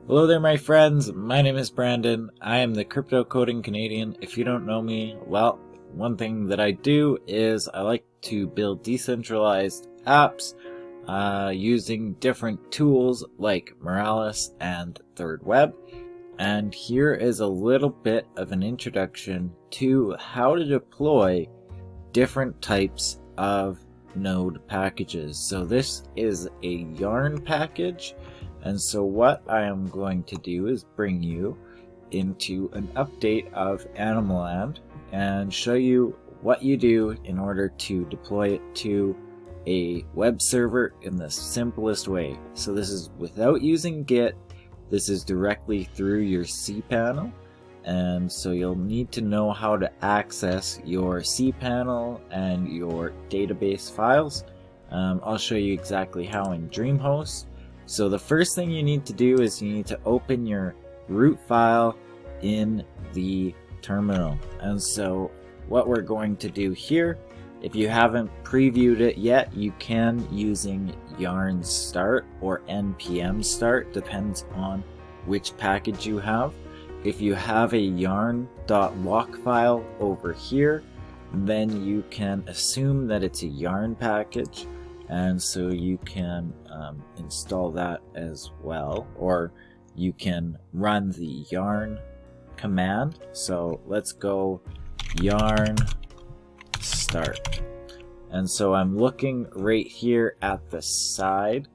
Hello there, my friends. My name is Brandon. I am the Crypto Coding Canadian. If you don't know me, well, one thing that I do is I like to build decentralized apps using different tools like Morales and Third Web. And here is a little bit of an introduction to how to deploy different types of node packages. So this is a yarn package. And so what I am going to do is bring you into an update of Animalland and show you what you do in order to deploy it to a web server in the simplest way. So this is without using Git. This is directly through your cPanel. And so you'll need to know how to access your cPanel and your database files. I'll show you exactly how in DreamHost. So the first thing you need to do is you need to open your root file in the terminal. And so what we're going to do here, if you haven't previewed it yet, you can using yarn start or npm start, depends on which package you have. If you have a yarn.lock file over here, then you can assume that it's a yarn package. And so you can install that as well, or you can run the yarn command. So let's go yarn start. And so I'm looking right here at the side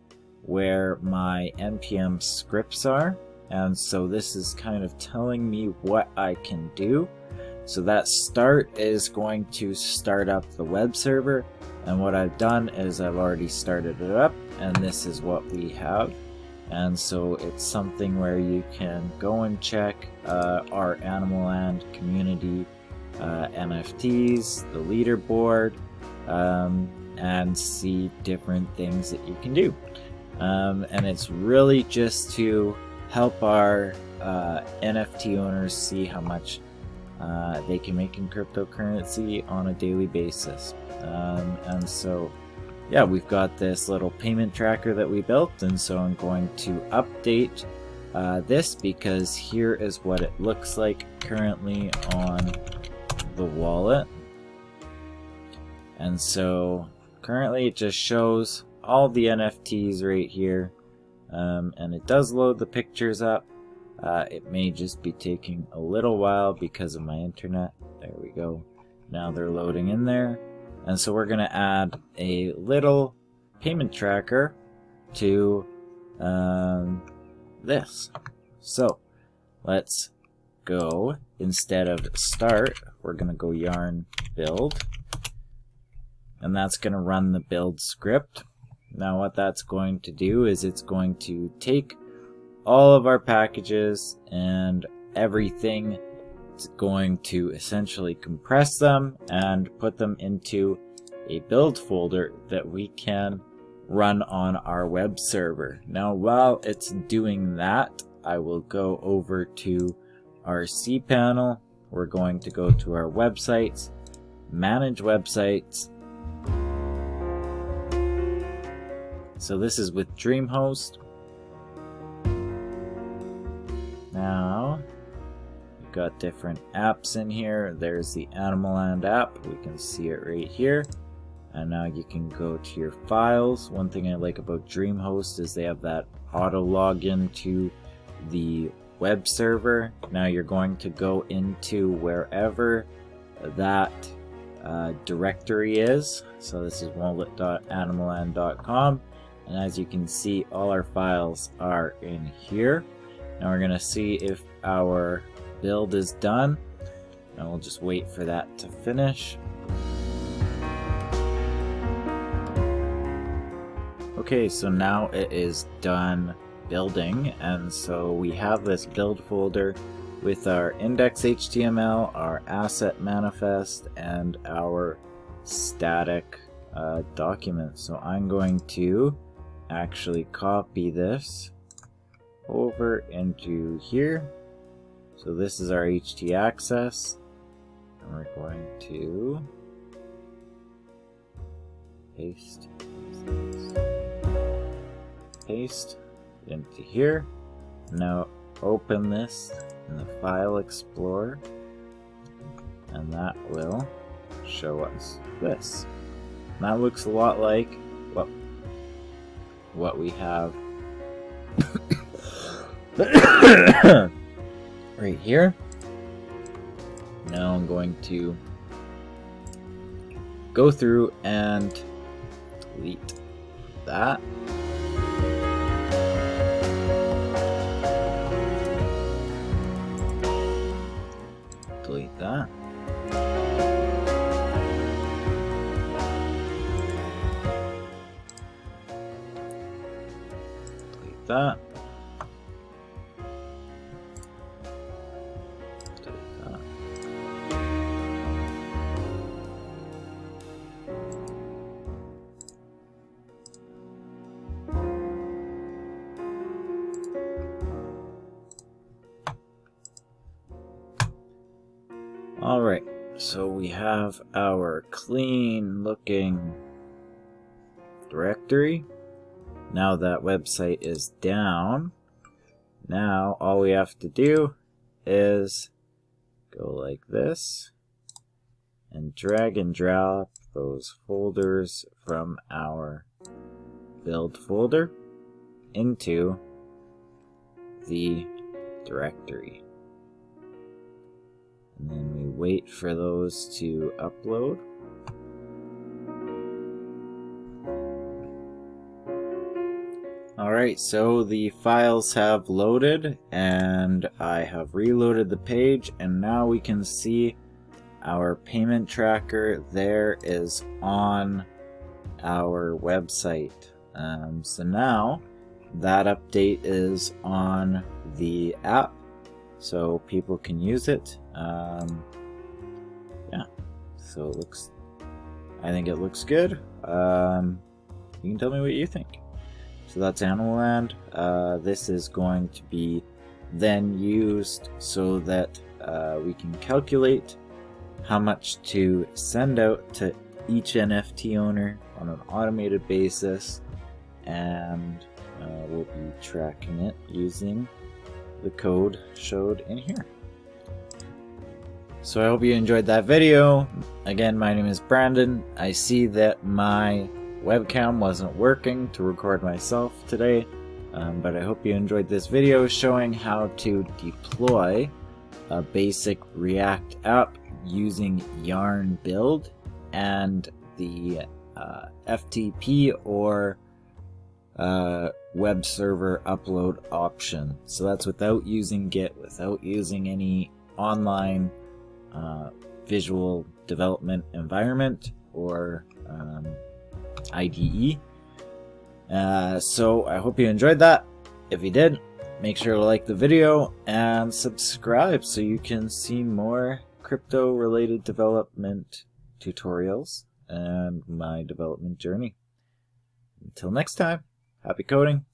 where my npm scripts are. And so this is kind of telling me what I can do. So that start is going to start up the web server. And what I've done is I've already started it up, and this is what we have. And so it's something where you can go and check our Animalland community NFTs, the leaderboard, and see different things that you can do. And it's really just to help our NFT owners see how much they can make in cryptocurrency on a daily basis. And so yeah, we've got this little payment tracker that we built, and so I'm going to update this because here is what it looks like currently on the wallet. And so currently it just shows all the NFTs right here, and it does load the pictures up. It may just be taking a little while because of my internet. There we go. Now they're loading in there. And so we're going to add a little payment tracker to this. So let's go, instead of start, we're going to go yarn build. And that's going to run the build script. Now what that's going to do is it's going to take all of our packages and everything. It's going to essentially compress them and put them into a build folder that we can run on our web server. Now while it's doing that, I will go over to our cPanel. We're going to go to our websites, manage websites. So this is with DreamHost. Now we've got different apps in here. There's the Animalland app. We can see it right here. And now you can go to your files. One thing I like about DreamHost is they have that auto login to the web server. Now you're going to go into wherever that directory is. So this is wallet.animalland.com. And as you can see, all our files are in here. Now we're going to see if our build is done. And we'll just wait for that to finish. Okay, so now it is done building, and so we have this build folder with our index.html, our asset manifest, and our static document. So I'm going to actually copy this over into here. So this is our htaccess, and we're going to paste into here. Now open this in the File Explorer, and that will show us this. And that looks a lot like what we have right here. Now I'm going to go through and delete that. Delete that. Delete that. Delete that. Alright, so we have our clean looking directory. Now that website is down, now all we have to do is go like this and drop those folders from our build folder into the directory. And then we wait for those to upload. Alright, so the files have loaded and I have reloaded the page, and now we can see our payment tracker there is on our website. So now that update is on the app, so people can use it. Yeah, so it looks, I think it looks good. You can tell me what you think. So that's Animal Land. This is going to be then used so that we can calculate how much to send out to each NFT owner on an automated basis, and we'll be tracking it using the code showed in here. So I hope you enjoyed that video. Again, my name is Brandon. I see that my webcam wasn't working to record myself today, but I hope you enjoyed this video showing how to deploy a basic React app using Yarn build and the FTP or web server upload option. So that's without using Git, without using any online visual development environment or IDE. So I hope you enjoyed that. If you did, make sure to like the video and subscribe so you can see more crypto related development tutorials and my development journey. Until next time, happy coding.